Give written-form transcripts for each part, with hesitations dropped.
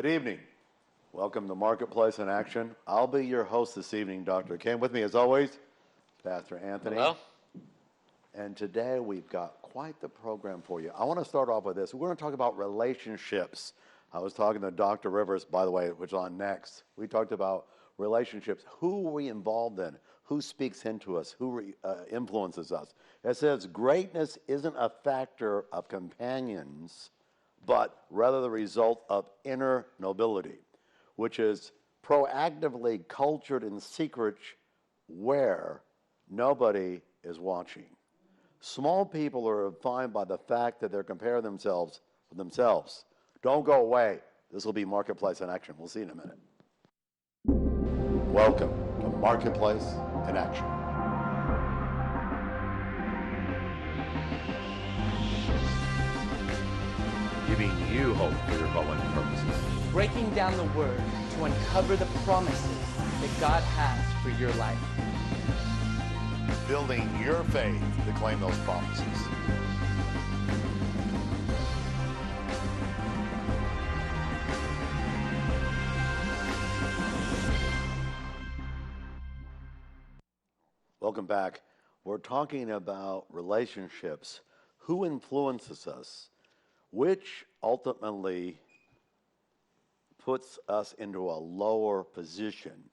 Good evening. Welcome to Marketplace in Action. I'll be your host this evening, Dr. Ken. With me, as always, Pastor Anthony. Hello. And today we've got quite the program for you. I want to start off with this. We're going to talk about relationships. I was talking to Dr. Rivers, by the way, which is on next. We talked about relationships. Who are we involved in? Who speaks into us? Who influences us? It says greatness isn't a factor of companions, but rather the result of inner nobility, which is proactively cultured in secret where nobody is watching. Small people are defined by the fact that they're comparing themselves with themselves. Don't go away. This will be Marketplace in Action. We'll see you in a minute. Welcome to Marketplace in Action. Giving you hope for your calling purposes. Breaking down the Word to uncover the promises that God has for your life. Building your faith to claim those promises. Welcome back. We're talking about relationships, who influences us, which ultimately puts us into a lower position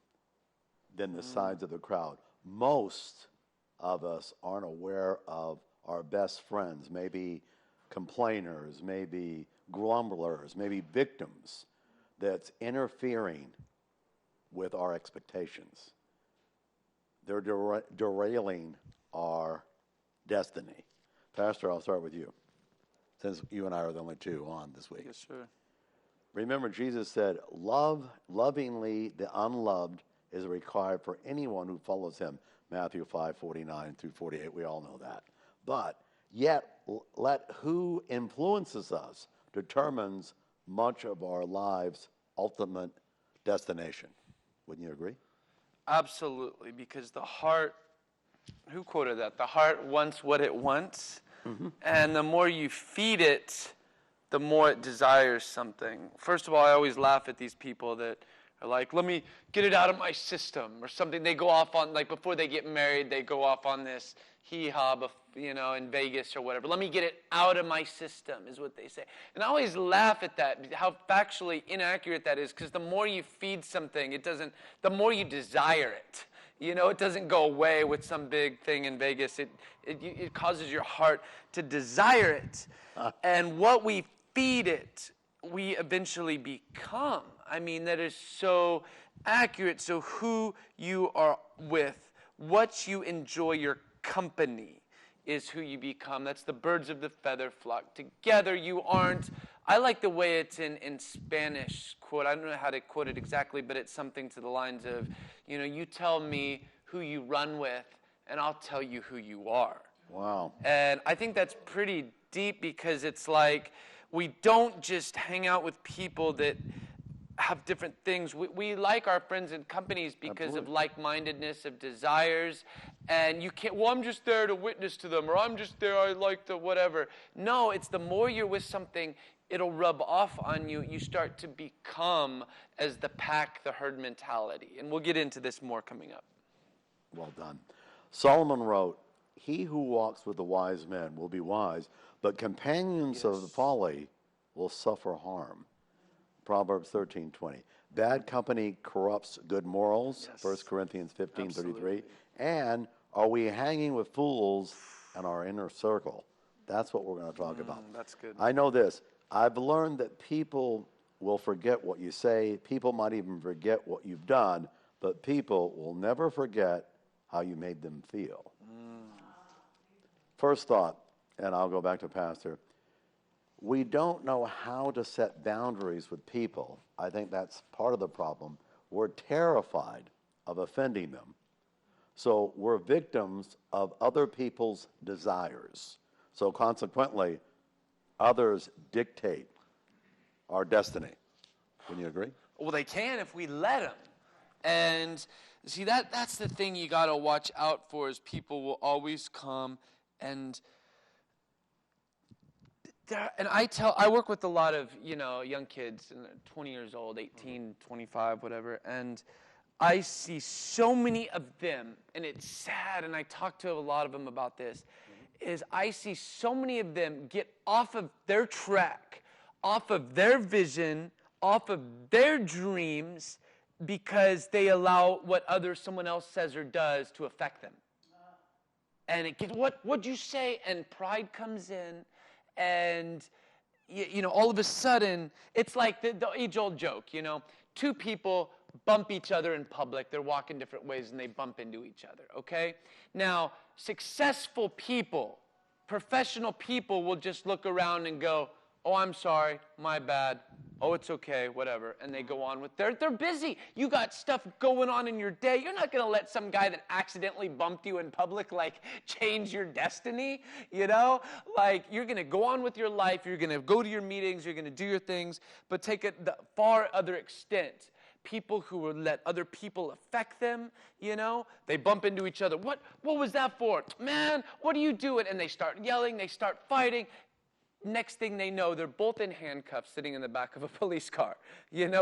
than the sides of the crowd. Most of us aren't aware of our best friends, maybe complainers, maybe grumblers, maybe victims that's interfering with our expectations. They're derailing our destiny. Pastor, I'll start with you, since you and I are the only two on this week. Yes, sir. Remember, Jesus said, lovingly the unloved is required for anyone who follows him. Matthew 5:49 through 48, we all know that. But yet, let who influences us determines much of our life's ultimate destination. Wouldn't you agree? Absolutely, because the heart, who quoted that? The heart wants what it wants, and the more you feed it, the more it desires something. First of all, I always laugh at these people that are like, let me get it out of my system, or something. They go off on, like before they get married, they go off on this hee-haw, in Vegas or whatever. Let me get it out of my system, is what they say. And I always laugh at that, how factually inaccurate that is, because the more you feed something, the more you desire it. It doesn't go away with some big thing in Vegas. It causes your heart to desire it. And what we feed it, we eventually become. I mean, that is so accurate. So who you are with, what you enjoy, your company is who you become. That's the birds of the feather flock together. You aren't. I like the way it's in Spanish quote. I don't know how to quote it exactly, but it's something to the lines of, you tell me who you run with, and I'll tell you who you are. Wow. And I think that's pretty deep, because it's like we don't just hang out with people that have different things. We like our friends and companies because of like-mindedness, of desires. And you can't, I'm just there to witness to them, or I'm just there, I like the whatever. No, it's the more you're with something, it'll rub off on you. You start to become as the pack, the herd mentality. And we'll get into this more coming up. Well done. Solomon wrote, he who walks with the wise men will be wise, but companions of the folly will suffer harm. Proverbs 13:20. Bad company corrupts good morals. Yes. 1 Corinthians 15:33. Absolutely. And are we hanging with fools in our inner circle? That's what we're going to talk about. That's good. I know this. I've learned that people will forget what you say. People might even forget what you've done, but people will never forget how you made them feel. First thought, and I'll go back to Pastor. We don't know how to set boundaries with people. I think that's part of the problem. We're terrified of offending them. So we're victims of other people's desires. So consequently, others dictate our destiny. Wouldn't you agree? Well, they can if we let them. And see, that's the thing you got to watch out for, is people will always come and And I work with a lot of, young kids, 20 years old, 18, 25, whatever, and I see so many of them, and it's sad, and I talk to a lot of them about this, is I see so many of them get off of their track, off of their vision, off of their dreams, because they allow what someone else says or does to affect them. And it gets, what'd you say? And pride comes in, and all of a sudden, it's like the age-old joke, two people bump each other in public. They're walking different ways, and they bump into each other, okay? Now, successful people, professional people will just look around and go, oh, I'm sorry, my bad. Oh, it's okay, whatever. And they go on with they're busy. You got stuff going on in your day. You're not going to let some guy that accidentally bumped you in public, change your destiny, Like, you're going to go on with your life. You're going to go to your meetings. You're going to do your things. But take it the far other extent. People who will let other people affect them, they bump into each other. What was that for? Man, what are you doing? And they start yelling. They start fighting. Next thing they know, they're both in handcuffs sitting in the back of a police car,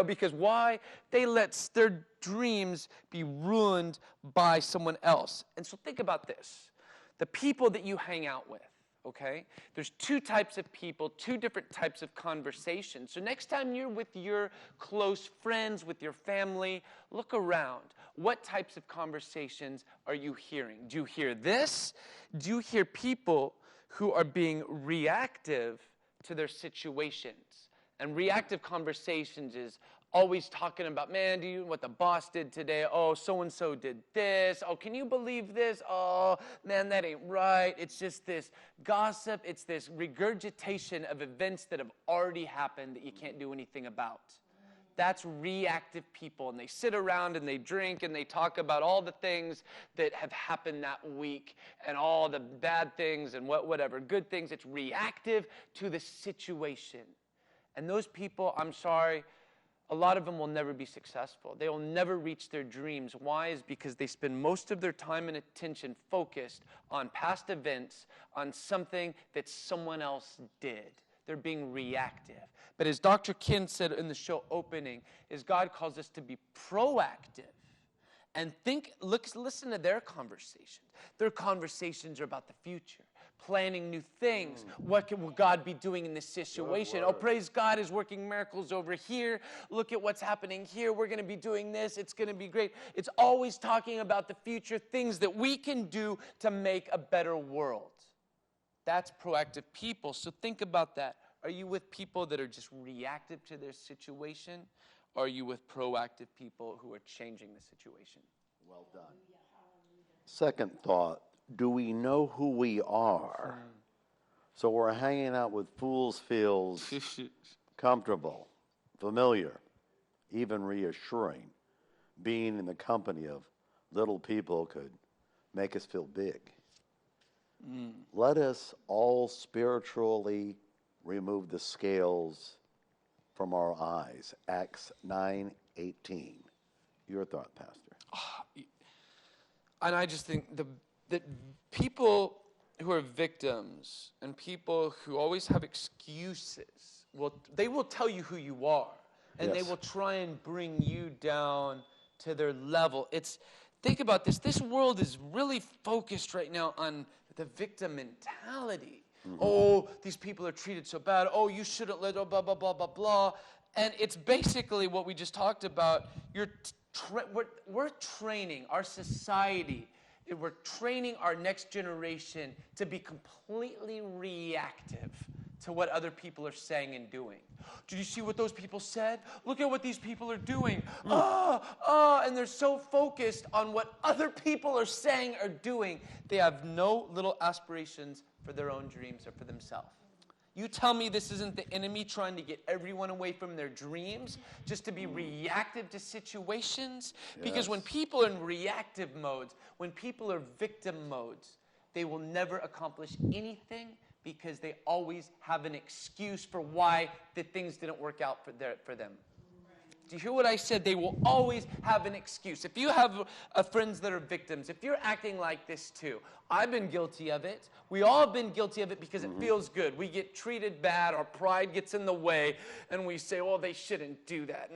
because why? They let their dreams be ruined by someone else. And so think about this. The people that you hang out with, okay? There's two types of people, two different types of conversations. So next time you're with your close friends, with your family, look around. What types of conversations are you hearing? Do you hear this? Do you hear people who are being reactive to their situations? And reactive conversations is always talking about, man, do you know what the boss did today? Oh, so-and-so did this. Oh, can you believe this? Oh, man, that ain't right. It's just this gossip. It's this regurgitation of events that have already happened that you can't do anything about. That's reactive people, and they sit around and they drink and they talk about all the things that have happened that week and all the bad things and whatever, good things. It's reactive to the situation. And those people, I'm sorry, a lot of them will never be successful. They will never reach their dreams. Why? Is because they spend most of their time and attention focused on past events, on something that someone else did. They're being reactive. But as Dr. Ken said in the show opening, is God calls us to be proactive. And listen to their conversations. Their conversations are about the future, planning new things. What will God be doing in this situation? Oh, praise God is working miracles over here. Look at what's happening here. We're going to be doing this. It's going to be great. It's always talking about the future, things that we can do to make a better world. That's proactive people. So think about that. Are you with people that are just reactive to their situation? Or are you with proactive people who are changing the situation? Well done. Second thought, do we know who we are? So we're hanging out with fools feels comfortable, familiar, even reassuring. Being in the company of little people could make us feel big. Let us all spiritually remove the scales from our eyes. Acts 9:18. Your thought, Pastor. And I just think that people who are victims and people who always have excuses, they will tell you who you are. And they will try and bring you down to their level. Think about this. This world is really focused right now on the victim mentality. Oh, these people are treated so bad. Oh, you shouldn't let, blah, blah, blah, blah, blah. And it's basically what we just talked about. We're training our society. We're training our next generation to be completely reactive to what other people are saying and doing. Did you see what those people said? Look at what these people are doing. And they're so focused on what other people are saying or doing, they have no little aspirations for their own dreams or for themselves. You tell me this isn't the enemy trying to get everyone away from their dreams just to be reactive to situations? Because when people are in reactive modes, when people are victim modes, they will never accomplish anything because they always have an excuse for why the things didn't work out for them. Do you hear what I said? They will always have an excuse. If you have friends that are victims, if you're acting like this too, I've been guilty of it. We all have been guilty of it because it feels good. We get treated bad, our pride gets in the way, and we say, well, they shouldn't do that.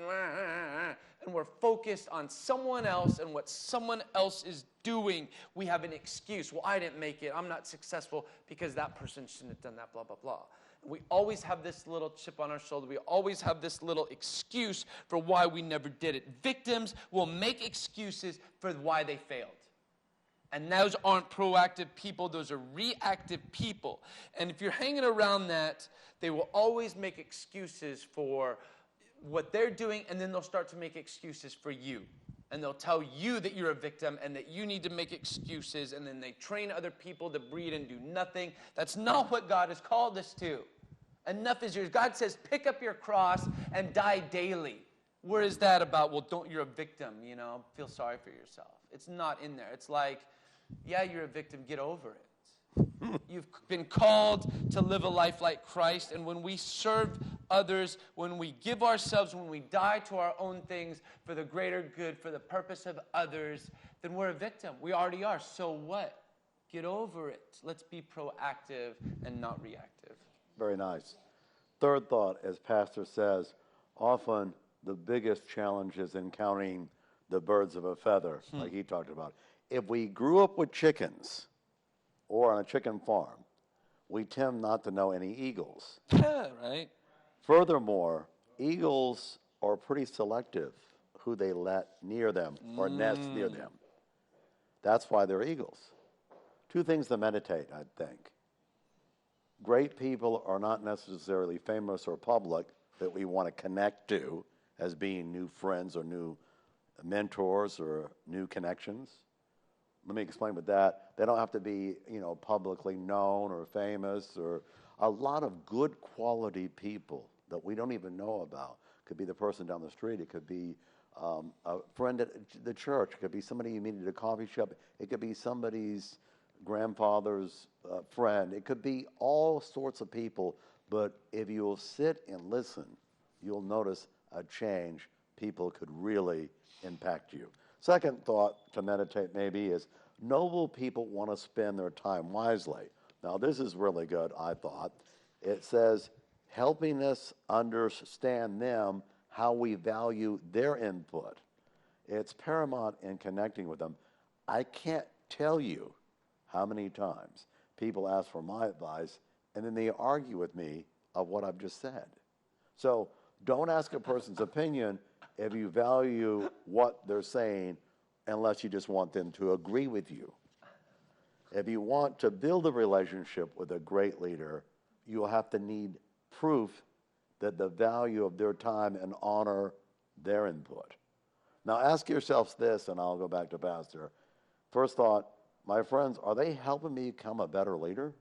And we're focused on someone else and what someone else is doing. We have an excuse. Well, I didn't make it. I'm not successful because that person shouldn't have done that, blah, blah, blah. We always have this little chip on our shoulder. We always have this little excuse for why we never did it. Victims will make excuses for why they failed. And those aren't proactive people. Those are reactive people. And if you're hanging around that, they will always make excuses for what they're doing, and then they'll start to make excuses for you. And they'll tell you that you're a victim and that you need to make excuses, and then they train other people to breed and do nothing. That's not what God has called us to. Enough is yours. God says, pick up your cross and die daily. Where is that about? Well, you're a victim, feel sorry for yourself. It's not in there. It's like, yeah, you're a victim, get over it. You've been called to live a life like Christ, and when we serve others, when we give ourselves, when we die to our own things for the greater good, for the purpose of others, then we're a victim. We already are. So what? Get over it. Let's be proactive and not reactive. Very nice. Third thought, as Pastor says, often the biggest challenge is in counting the birds of a feather, like he talked about. If we grew up with chickens or on a chicken farm, we tend not to know any eagles. Yeah, right. Furthermore, eagles are pretty selective who they let near them or nest near them. That's why they're eagles. Two things to meditate, I think. Great people are not necessarily famous or public that we want to connect to as being new friends or new mentors or new connections. Let me explain with that. They don't have to be, publicly known or famous, or a lot of good quality people that we don't even know about. Could be the person down the street. It could be a friend at the church. It could be somebody you meet at a coffee shop. It could be somebody's grandfather's friend. It could be all sorts of people. But if you'll sit and listen, you'll notice a change. People could really impact you. Second thought to meditate maybe is noble people want to spend their time wisely. Now this is really good, I thought. It says, helping us understand them, how we value their input. It's paramount in connecting with them. I can't tell you how many times people ask for my advice and then they argue with me of what I've just said. So don't ask a person's opinion if you value what they're saying unless you just want them to agree with you. If you want to build a relationship with a great leader, you'll have to need proof that the value of their time and honor their input. Now ask yourselves this, and I'll go back to Pastor. First thought, my friends, are they helping me become a better leader?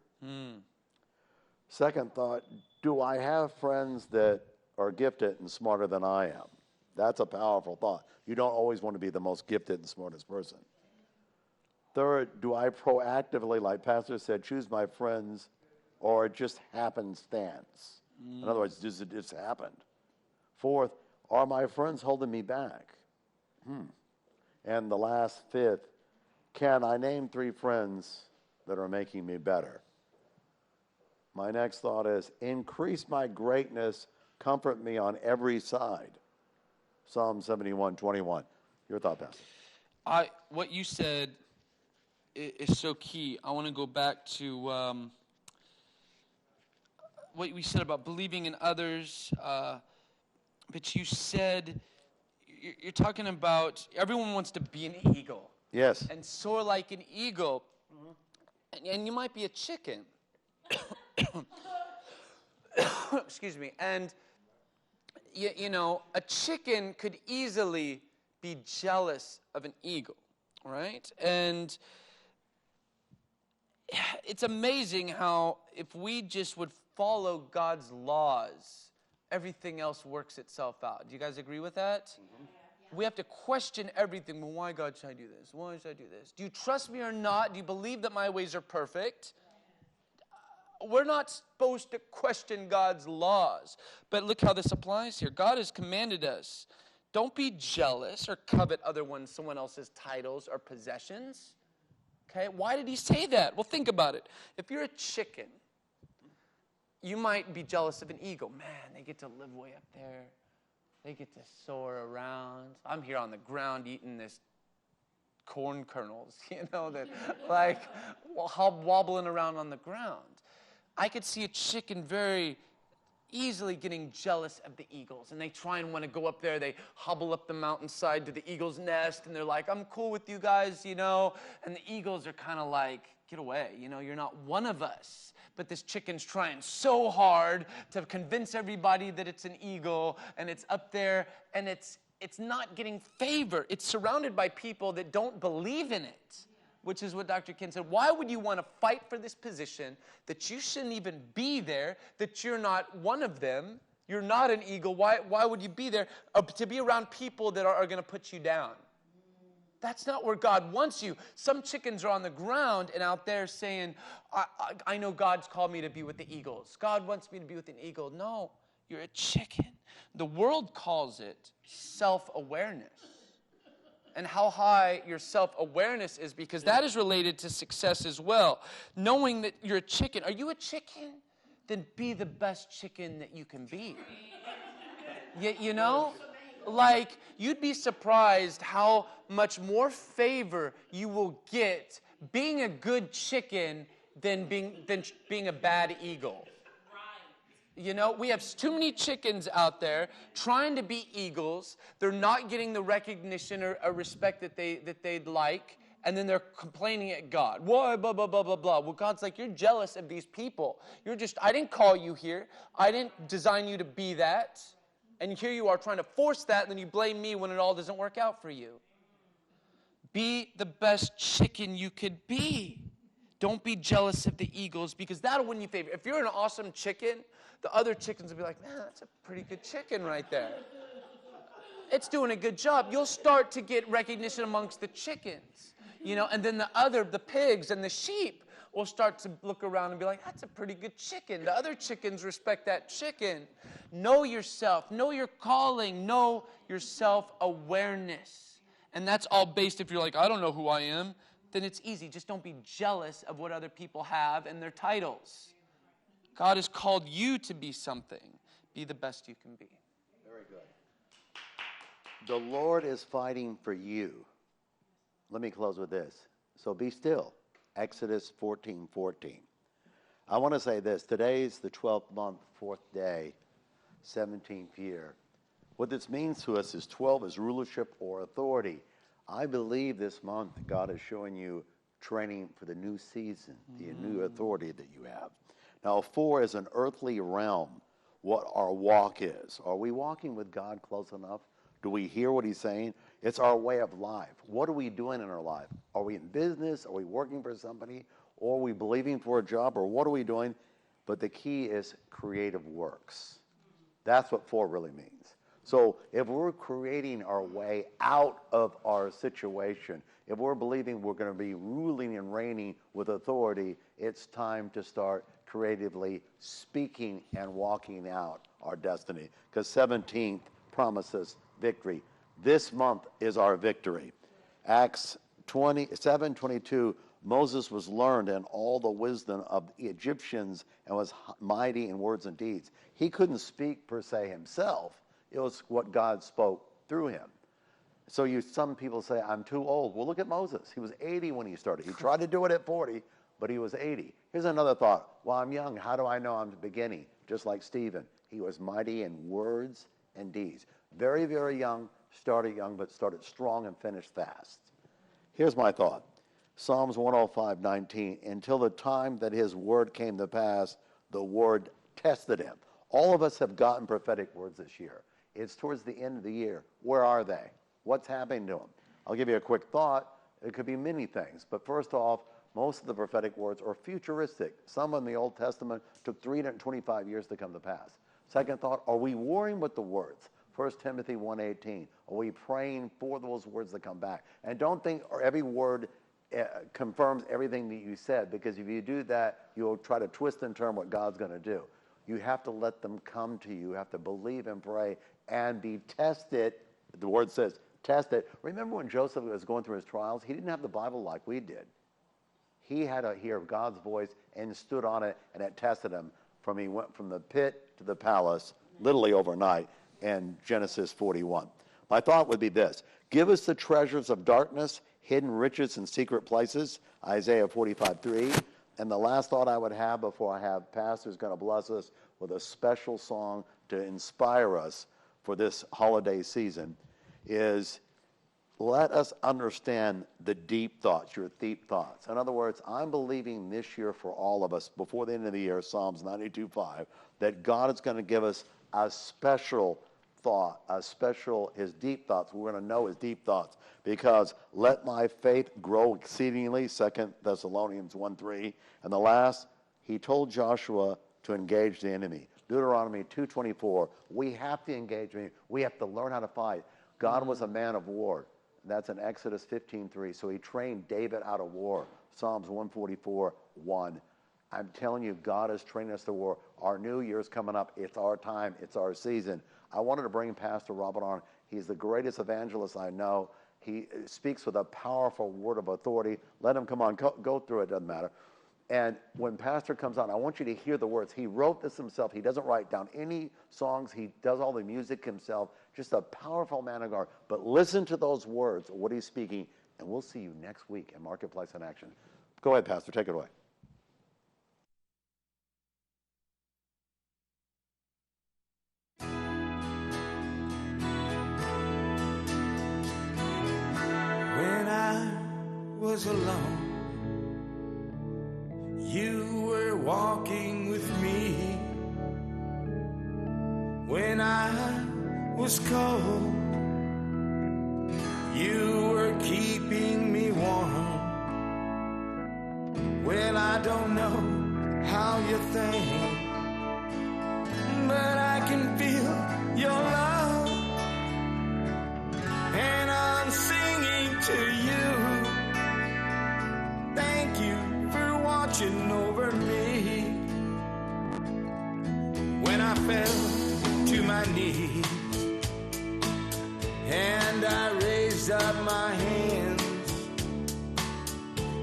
Second thought, do I have friends that are gifted and smarter than I am? That's a powerful thought. You don't always want to be the most gifted and smartest person. Third, do I proactively, like Pastor said, choose my friends, or it just happenstance? In other words, does it just happened? Fourth, are my friends holding me back? And the last, fifth, can I name 3 friends that are making me better? My next thought is, increase my greatness, comfort me on every side. Psalm 71:21. Your thought, Pastor. What you said is so key. I want to go back to what we said about believing in others. But you said, you're talking about everyone wants to be an eagle. Yes. And soar like an eagle. And you might be a chicken. Excuse me. And a chicken could easily be jealous of an eagle, right? And it's amazing how if we just would follow God's laws, everything else works itself out. Do you guys agree with that? Mm-hmm. We have to question everything. Well, why, God, should I do this? Why should I do this? Do you trust me or not? Do you believe that my ways are perfect? We're not supposed to question God's laws. But look how this applies here. God has commanded us Don't be jealous or covet someone else's titles or possessions. Okay, why did he say that? Well, think about it. If you're a chicken, you might be jealous of an eagle. Man, they get to live way up there. They get to soar around. I'm here on the ground eating this corn kernels, that like wobbling around on the ground. I could see a chicken very easily getting jealous of the eagles, and they try and want to go up there. They hobble up the mountainside to the eagle's nest, and they're like, I'm cool with you guys, and the eagles are kind of like, get away, you're not one of us. But this chicken's trying so hard to convince everybody that it's an eagle, and it's up there, and it's not getting favor. It's surrounded by people that don't believe in it, which is what Dr. Ken said. Why would you want to fight for this position that you shouldn't even be there, that you're not one of them, you're not an eagle? Why would you be there? To be around people that are going to put you down. That's not where God wants you. Some chickens are on the ground and out there saying, I know God's called me to be with the eagles. God wants me to be with an eagle. No, you're a chicken. The world calls it self-awareness. And how high your self-awareness is, because that is related to success as well. Knowing that you're a chicken. Are you a chicken? Then be the best chicken that you can be. Like, you'd be surprised how much more favor you will get being a good chicken than being a bad eagle. We have too many chickens out there trying to be eagles. They're not getting the recognition or respect that they'd like, and then they're complaining at God. Why, blah, blah, blah, blah, blah. Well, God's like, you're jealous of these people. I didn't call you here. I didn't design you to be that. And here you are trying to force that, and then you blame me when it all doesn't work out for you. Be the best chicken you could be. Don't be jealous of the eagles, because that'll win you favor. If you're an awesome chicken, the other chickens will be like, man, that's a pretty good chicken right there. It's doing a good job. You'll start to get recognition amongst the chickens, and then the pigs and the sheep will start to look around and be like, that's a pretty good chicken. The other chickens respect that chicken. Know yourself. Know your calling. Know your self-awareness. And that's all based, if you're like, I don't know who I am, then it's easy. Just don't be jealous of what other people have and their titles. God has called you to be something. Be the best you can be. Very good. The Lord is fighting for you. Let me close with this. So be still. Exodus 14:14. I want to say this. Today's the 12th month, 4th day, 17th year. What this means to us is 12 is rulership or authority. I believe this month God is showing you training for the new season, the new authority that you have. Now, 4 is an earthly realm, what our walk is. Are we walking with God close enough? Do we hear what he's saying? It's our way of life. What are we doing in our life? Are we in business? Are we working for somebody? Or are we believing for a job? Or what are we doing? But the key is creative works. That's what 4 really means. So if we're creating our way out of our situation, if we're believing we're going to be ruling and reigning with authority, it's time to start creatively speaking and walking out our destiny. Because 17th promises victory. This month is our victory. Acts 7:22, Moses was learned in all the wisdom of the Egyptians and was mighty in words and deeds. He couldn't speak per se himself. It was what God spoke through him. So some people say, I'm too old. Well, look at Moses. He was 80 when he started. He tried to do it at 40, but he was 80. Here's another thought. Well, I'm young. How do I know I'm beginning? Just like Stephen. He was mighty in words and deeds. Very, very young, started young, but started strong and finished fast. Here's my thought. Psalms 105:19, until the time that his word came to pass, the word tested him. All of us have gotten prophetic words this year. It's towards the end of the year. Where are they? What's happening to them? I'll give you a quick thought. It could be many things. But first off, most of the prophetic words are futuristic. Some in the Old Testament took 325 years to come to pass. Second thought, are we warring with the words? 1 Timothy 1:18. Are we praying for those words to come back? And don't think every word confirms everything that you said, because if you do that, you'll try to twist and turn what God's going to do. You have to let them come to you. You have to believe and pray and be tested The word says, test it. Remember when Joseph was going through his trials? He didn't have the Bible like we did. He had to hear God's voice and stood on it, and it tested him. He went from the pit to the palace, literally overnight, in Genesis 41. My thought would be this: give us the treasures of darkness, hidden riches in secret places, Isaiah 45:3. And the last thought I would have before I have pastors going to bless us with a special song to inspire us for this holiday season is, let us understand the deep thoughts, your deep thoughts. In other words, I'm believing this year for all of us, before the end of the year, Psalms 92:5, that God is going to give us a special thought, his deep thoughts. We're going to know his deep thoughts. Because let my faith grow exceedingly, 2 Thessalonians 1:3. And the last, he told Joshua to engage the enemy. Deuteronomy 2:24, we have to engage him. We have to learn how to fight. God was a man of war. That's in Exodus 15:3. So he trained David out of war. Psalms 144:1. I'm telling you, God is training us to war. Our new year's coming up. It's our time. It's our season. I wanted to bring Pastor Robert on. He's the greatest evangelist I know. He speaks with a powerful word of authority. Let him come on. Go through it. Doesn't matter. And when Pastor comes on, I want you to hear the words. He wrote this himself. He doesn't write down any songs. He does all the music himself. Just a powerful man of God. But listen to those words, what he's speaking, and we'll see you next week in Marketplace in Action. Go ahead, Pastor. Take it away. When I was alone, you were walking with me. When I was cold, you were keeping me warm. Well, I don't know how you think, but I can feel your love, and I'm singing to you. Thank you for watching over me. When I fell to my knees and I raised up my hands,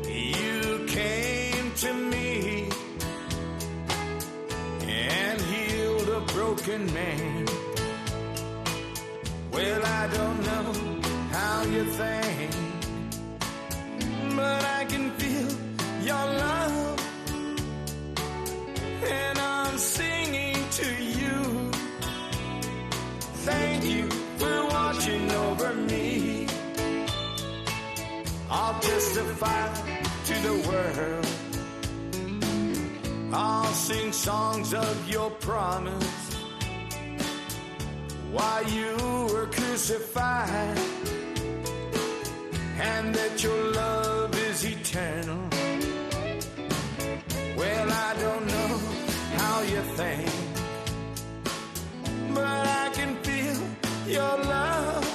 you came to me and healed a broken man. Well, I don't know how you think, but I can feel your love, and I'm singing to you. Thank you for watching over me. I'll testify to the world. I'll sing songs of your promise while you were crucified, and that your love is eternal. Well, I don't know how you think, but I can feel your love,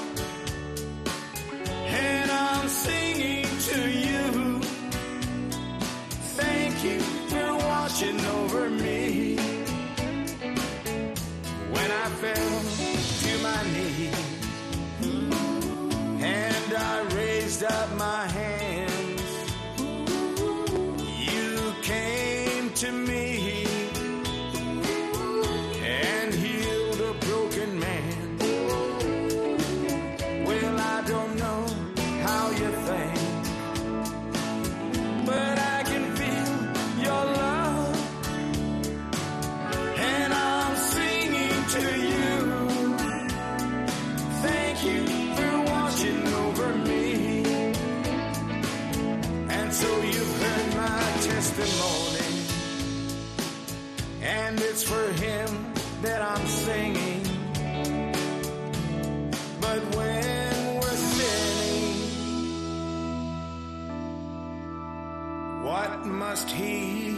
and I'm singing to you. Thank you for watching over me. When I fell to my knees and I raised up my hands, you came to me and healed a broken man. Well, I don't know how you think, but I can feel your love, and I'm singing to you. Thank you for watching over me. And so you've heard my testimony, and it's for him that I'm singing. But when we're sinning, what must he